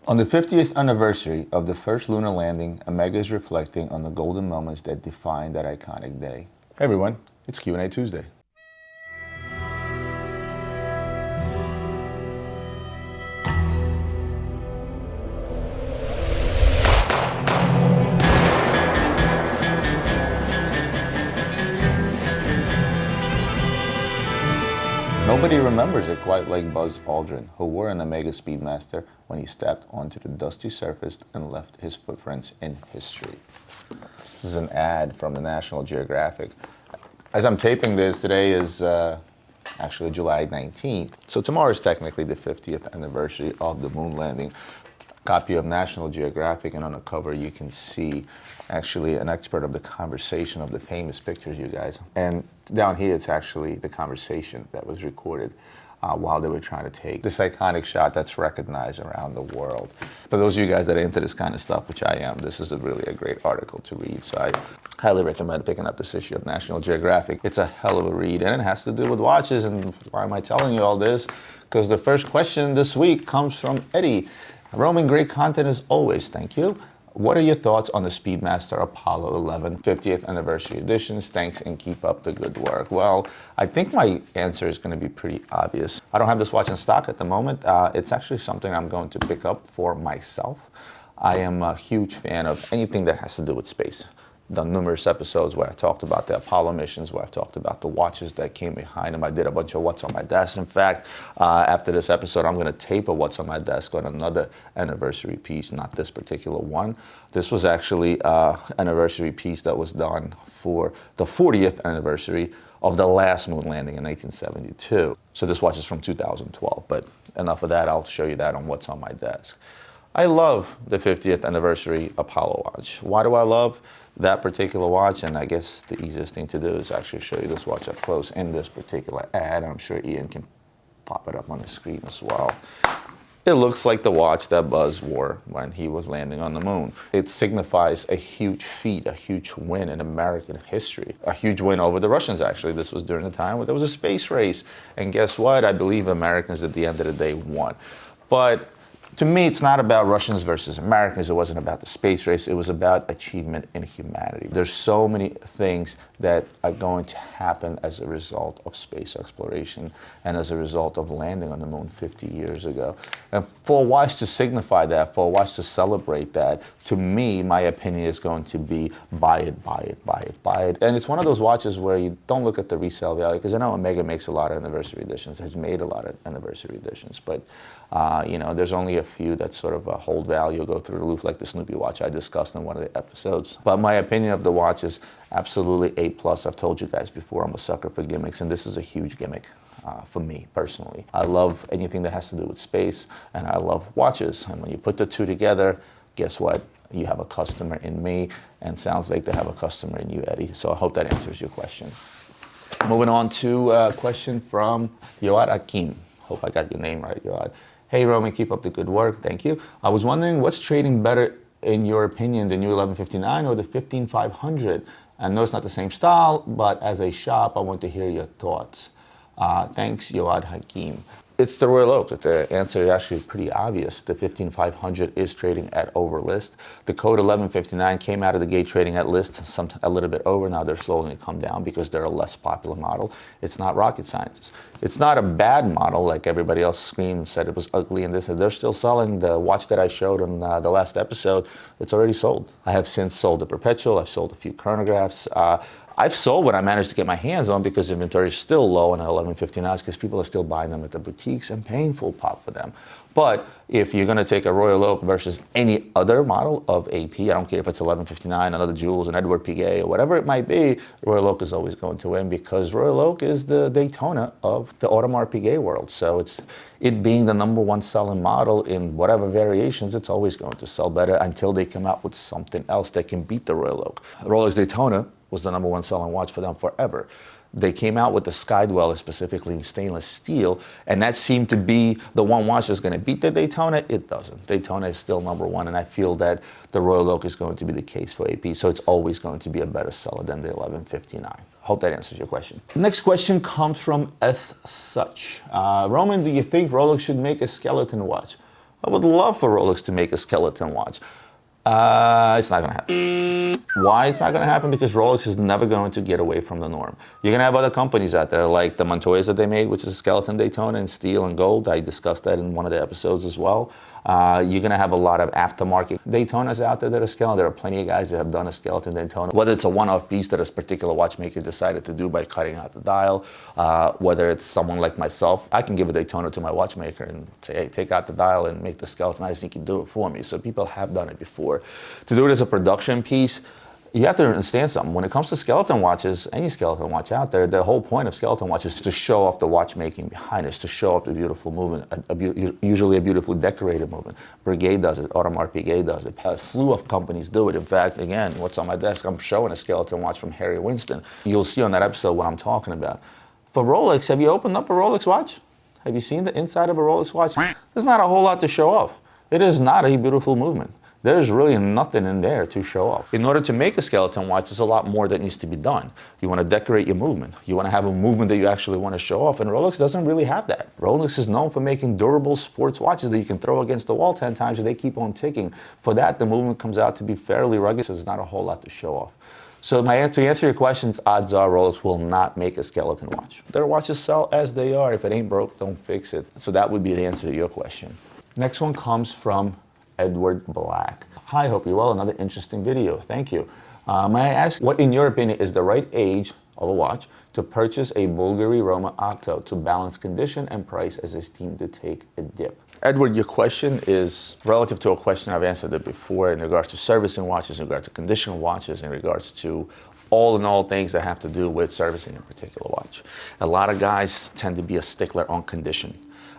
On the 50th anniversary of the first lunar landing, Omega is reflecting on the golden moments that defined that iconic day. Hey everyone, it's Q&A Tuesday. Nobody remembers it quite like Buzz Aldrin, who wore an Omega Speedmaster when he stepped onto the dusty surface and left his footprints in history. This is an ad from the National Geographic. As I'm taping this, today is actually July 19th. So tomorrow is technically the 50th anniversary of the moon landing. Copy of National Geographic, and on the cover you can see actually an expert of the conversation of the famous pictures, you guys. And down here it's actually the conversation that was recorded while they were trying to take this iconic shot that's recognized around the world. For those of you guys that are into this kind of stuff, which I am, this is really a great article to read. So I highly recommend picking up this issue of National Geographic. It's a hell of a read, and it has to do with watches. And why am I telling you all this? Because the first question this week comes from Eddie. Roman, great content as always, thank you. What are your thoughts on the Speedmaster Apollo 11 50th Anniversary Editions? Thanks and keep up the good work. Well, I think my answer is going to be pretty obvious. I don't have this watch in stock at the moment. It's actually something I'm going to pick up for myself. I am a huge fan of anything that has to do with space. Done numerous episodes where I talked about the Apollo missions, where I talked about the watches that came behind them. I did a bunch of what's on my desk. In fact, after this episode, I'm going to tape a what's on my desk on another anniversary piece, not this particular one. This was actually an anniversary piece that was done for the 40th anniversary of the last moon landing in 1972. So this watch is from 2012, but enough of that. I'll show you that on what's on my desk. I love the 50th anniversary Apollo watch. Why do I love that particular watch? And I guess the easiest thing to do is actually show you this watch up close in this particular ad. I'm sure Ian can pop it up on the screen as well. It looks like the watch that Buzz wore when he was landing on the moon. It signifies a huge feat, a huge win in American history. A huge win over the Russians, actually. This was during the time when there was a space race. And guess what? I believe Americans at the end of the day won. But to me, it's not about Russians versus Americans. It wasn't about the space race. It was about achievement in humanity. There's so many things that are going to happen as a result of space exploration and as a result of landing on the moon 50 years ago. And for a watch to signify that, for a watch to celebrate that, to me, my opinion is going to be buy it, buy it, buy it, buy it. And it's one of those watches where you don't look at the resale value, because I know Omega makes a lot of anniversary editions, has made a lot of anniversary editions, but you know, there's only a few that sort of hold value, go through the roof, like the Snoopy watch I discussed in one of the episodes. But my opinion of the watch is absolutely A+. I've told you guys before, I'm a sucker for gimmicks, and this is a huge gimmick for me personally. I love anything that has to do with space, and I love watches. And when you put the two together, guess what? You have a customer in me, and sounds like they have a customer in you, Eddie. So I hope that answers your question. Moving on to a question from Yoad Akin. Hope I got your name right, Yoad. Hey Roman, keep up the good work, thank you. I was wondering what's trading better in your opinion, the new 1159 or the 15500? I know it's not the same style, but as a shop, I want to hear your thoughts. Thanks, Yoad Hakim. It's the Royal Oak. The answer is actually pretty obvious. The 15500 is trading at over list. The code 1159 came out of the gate trading at list, a little bit over. Now they're slowly come down because they're a less popular model. It's not rocket science. It's not a bad model like everybody else screamed and said it was ugly and this. They're still selling. The watch that I showed on the last episode, it's already sold. I have since sold the Perpetual. I've sold a few chronographs. I've sold what I managed to get my hands on because inventory is still low on 1159s because people are still buying them at the boutiques and paying full pop for them. But if you're going to take a Royal Oak versus any other model of AP, I don't care if it's 1159, another Jules, an Edward Piguet, or whatever it might be, Royal Oak is always going to win because Royal Oak is the Daytona of the Audemars Piguet world. So it being the #1 selling model in whatever variations, it's always going to sell better until they come out with something else that can beat the Royal Oak. Rolex Daytona was the #1 selling watch for them forever. They came out with the Sky Dweller specifically in stainless steel, and that seemed to be the one watch that's going to beat the Daytona. It doesn't. Daytona is still #1, and I feel that the Royal Oak is going to be the case for AP, so it's always going to be a better seller than the 1159. Hope that answers your question. Next question comes from S. Such. Roman, do you think Rolex should make a skeleton watch? I would love for Rolex to make a skeleton watch. It's not gonna happen. Why it's not gonna happen? Because Rolex is never going to get away from the norm. You're gonna have other companies out there like the Montoyas that they made, which is a skeleton Daytona in steel and gold. I discussed that in one of the episodes as well. You're gonna have a lot of aftermarket Daytonas out there that are skeleton. There are plenty of guys that have done a skeleton Daytona. Whether it's a one-off piece that a particular watchmaker decided to do by cutting out the dial, whether it's someone like myself, I can give a Daytona to my watchmaker and say, hey, take out the dial and make the skeleton nice, and he can do it for me. So people have done it before. To do it as a production piece, you have to understand something. When it comes to skeleton watches, any skeleton watch out there, the whole point of skeleton watches is to show off the watchmaking behind it, to show off the beautiful movement, usually a beautifully decorated movement. Brigade does it, Audemars Piguet does it. A slew of companies do it. In fact, again, what's on my desk, I'm showing a skeleton watch from Harry Winston. You'll see on that episode what I'm talking about. For Rolex, have you opened up a Rolex watch? Have you seen the inside of a Rolex watch? There's not a whole lot to show off. It is not a beautiful movement. There's really nothing in there to show off. In order to make a skeleton watch, there's a lot more that needs to be done. You want to decorate your movement. You want to have a movement that you actually want to show off, and Rolex doesn't really have that. Rolex is known for making durable sports watches that you can throw against the wall 10 times and they keep on ticking. For that, the movement comes out to be fairly rugged, so there's not a whole lot to show off. So to answer your questions, odds are Rolex will not make a skeleton watch. Their watches sell as they are. If it ain't broke, don't fix it. So that would be the answer to your question. Next one comes from Edward Black. Hi, hope you're well. Another interesting video. Thank you. May I ask what, in your opinion, is the right age of a watch to purchase a Bulgari Roma Octo to balance condition and price as it's deemed to take a dip? Edward, your question is relative to a question I've answered it before in regards to servicing watches, in regards to condition watches, in regards to all in all things that have to do with servicing a particular watch. A lot of guys tend to be a stickler on condition.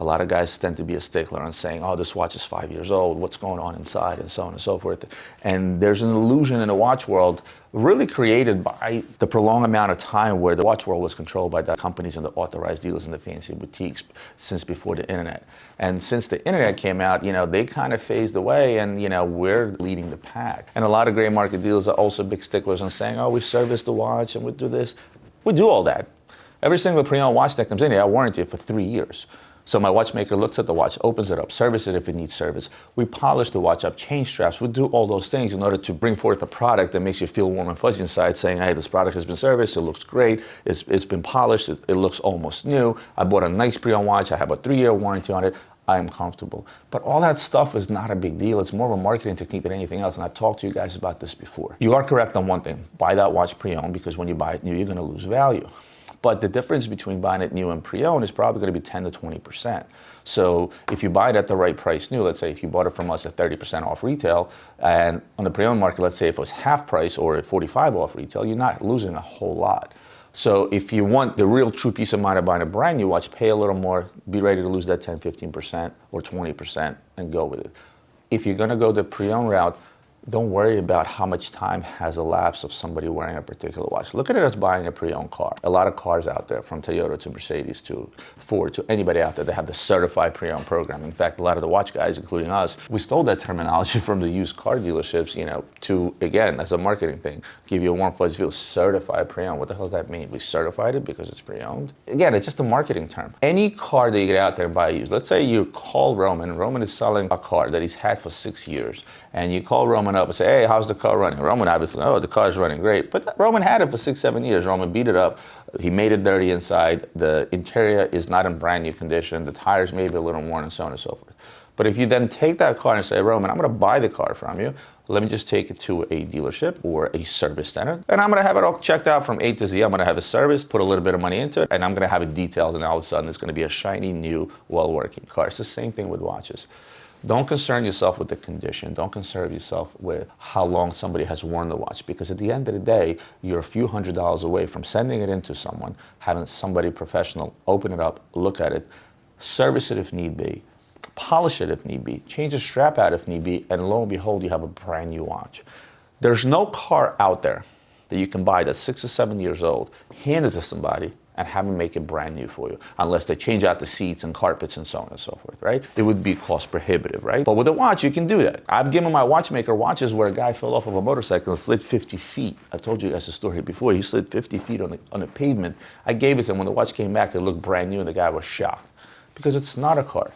A lot of guys tend to be a stickler on saying, oh, this watch is 5 years old, what's going on inside, and so on and so forth. And there's an illusion in the watch world really created by the prolonged amount of time where the watch world was controlled by the companies and the authorized dealers and the fancy boutiques since before the internet. And since the internet came out, they kind of phased away, and we're leading the pack. And a lot of gray market dealers are also big sticklers on saying, oh, we service the watch and we do this. We do all that. Every single pre-owned watch that comes in here, I warranty it for 3 years. So my watchmaker looks at the watch, opens it up, service it if it needs service. We polish the watch up, change straps. We do all those things in order to bring forth a product that makes you feel warm and fuzzy inside, saying, hey, this product has been serviced, it looks great, it's been polished, it looks almost new. I bought a nice pre-owned watch, I have a 3-year warranty on it. I am comfortable. But all that stuff is not a big deal. It's more of a marketing technique than anything else, and I've talked to you guys about this before. You are correct on one thing. Buy that watch pre-owned, because when you buy it new, you're gonna lose value. But the difference between buying it new and pre-owned is probably going to be 10 to 20%. So if you buy it at the right price new, let's say if you bought it from us at 30% off retail, and on the pre-owned market, let's say if it was half price or at 45 off retail, you're not losing a whole lot. So if you want the real true peace of mind of buying a brand new watch, pay a little more, be ready to lose that 10, 15% or 20% and go with it. If you're going to go the pre-owned route, don't worry about how much time has elapsed of somebody wearing a particular watch. Look at it as buying a pre-owned car. A lot of cars out there, from Toyota to Mercedes to Ford to anybody out there, that have the certified pre-owned program. In fact, a lot of the watch guys, including us, we stole that terminology from the used car dealerships, to, again, as a marketing thing, give you a warm fuzzy feel, certified pre-owned. What the hell does that mean? We certified it because it's pre-owned? Again, it's just a marketing term. Any car that you get out there and buy used, let's say you call Roman. Roman is selling a car that he's had for 6 years, and you call Roman up and say, hey, how's the car running? Roman obviously, oh, the car's running great. But Roman had it for 6, 7 years. Roman beat it up. He made it dirty inside. The interior is not in brand new condition. The tires may be a little worn, and so on and so forth. But if you then take that car and say, Roman, I'm going to buy the car from you. Let me just take it to a dealership or a service center, and I'm going to have it all checked out from A to Z. I'm going to have it serviced, put a little bit of money into it, and I'm going to have it detailed, and all of a sudden it's going to be a shiny, new, well-working car. It's the same thing with watches. Don't concern yourself with the condition. Don't concern yourself with how long somebody has worn the watch, because at the end of the day, you're a few $100s away from sending it into someone, having somebody professional open it up, look at it, service it if need be, polish it if need be, change the strap out if need be, and lo and behold, you have a brand new watch. There's no car out there that you can buy that's 6 or 7 years old, hand it to somebody, and have them make it brand new for you, unless they change out the seats and carpets and so on and so forth, right? It would be cost prohibitive, right? But with a watch, you can do that. I've given my watchmaker watches where a guy fell off of a motorcycle and slid 50 feet. I've told you guys the story before. He slid 50 feet on the pavement. I gave it to him. When the watch came back, it looked brand new, and the guy was shocked. Because it's not a car.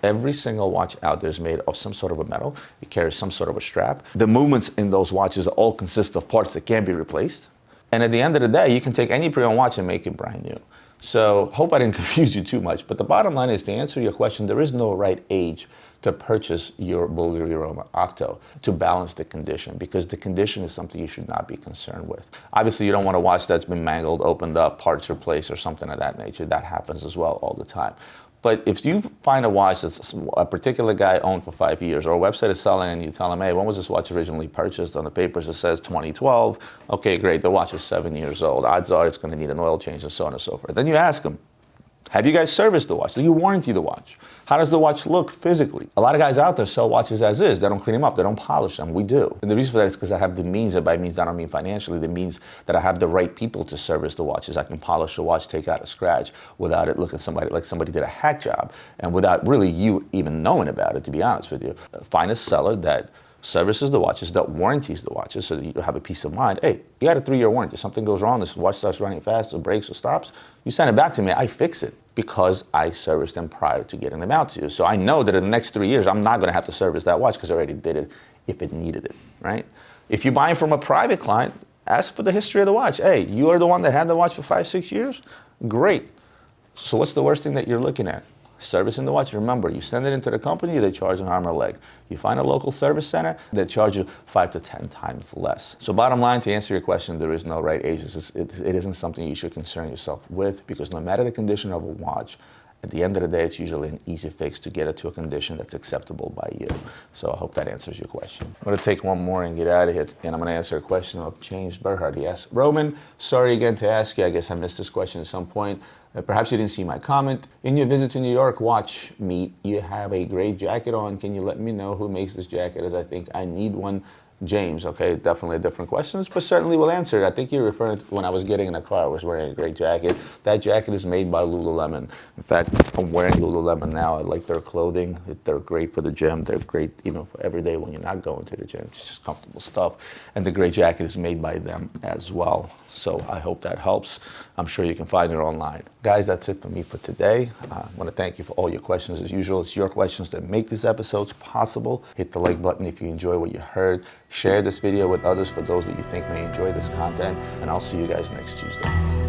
Every single watch out there is made of some sort of a metal. It carries some sort of a strap. The movements in those watches all consist of parts that can't be replaced. And at the end of the day, you can take any pre-owned watch and make it brand new. So hope I didn't confuse you too much, but the bottom line is, to answer your question, there is no right age to purchase your Bulgari Roma Octo to balance the condition, because the condition is something you should not be concerned with. Obviously, you don't want a watch that's been mangled, opened up, parts replaced, or something of that nature. That happens as well all the time. But if you find a watch that's a particular guy owned for 5 years, or a website is selling and you tell him, hey, when was this watch originally purchased? On the papers it says 2012. Okay, great, the watch is 7 years old. Odds are it's going to need an oil change and so on and so forth. Then you ask him, have you guys serviced the watch? Do you warranty the watch? How does the watch look physically? A lot of guys out there sell watches as is. They don't clean them up. They don't polish them. We do. And the reason for that is because I have the means, and by means I don't mean financially, the means that I have the right people to service the watches. I can polish the watch, take out a scratch without it looking like somebody did a hack job, and without really you even knowing about it, to be honest with you. Find a seller that services the watches, that warranties the watches, so that you have a peace of mind. Hey, you got a 3-year warranty. If something goes wrong, this watch starts running fast, or breaks or stops, you send it back to me, I fix it, because I serviced them prior to getting them out to you. So I know that in the next 3 years, I'm not going to have to service that watch because I already did it if it needed it, right? If you're buying from a private client, ask for the history of the watch. Hey, you are the one that had the watch for 5-6 years? Great. So what's the worst thing that you're looking at? Servicing the watch. Remember, you send it into the company, they charge an arm or a leg. You find a local service center, they charge you 5 to 10 times less. So bottom line, to answer your question, there is no right age. It isn't something you should concern yourself with, because no matter the condition of a watch, at the end of the day, it's usually an easy fix to get it to a condition that's acceptable by you. So I hope that answers your question. I'm going to take one more and get out of here, and I'm going to answer a question of James Berhard. He asks, Roman, sorry again to ask you. I guess I missed this question at some point. Perhaps you didn't see my comment. In your visit to New York watch meet, you have a gray jacket on. Can you let me know who makes this jacket, as I think I need one? James. Okay, definitely different questions, but certainly we'll answer it. I think you're referring to when I was getting in the car, I was wearing a great jacket. That jacket is made by Lululemon. In fact, I'm wearing Lululemon now. I like their clothing. They're great for the gym. They're great even for every day when you're not going to the gym. It's just comfortable stuff. And the gray jacket is made by them as well. So I hope that helps. I'm sure you can find it online. Guys, that's it for me for today. I want to thank you for all your questions. As usual, it's your questions that make these episodes possible. Hit the like button if you enjoy what you heard. Share this video with others for those that you think may enjoy this content. And I'll see you guys next Tuesday.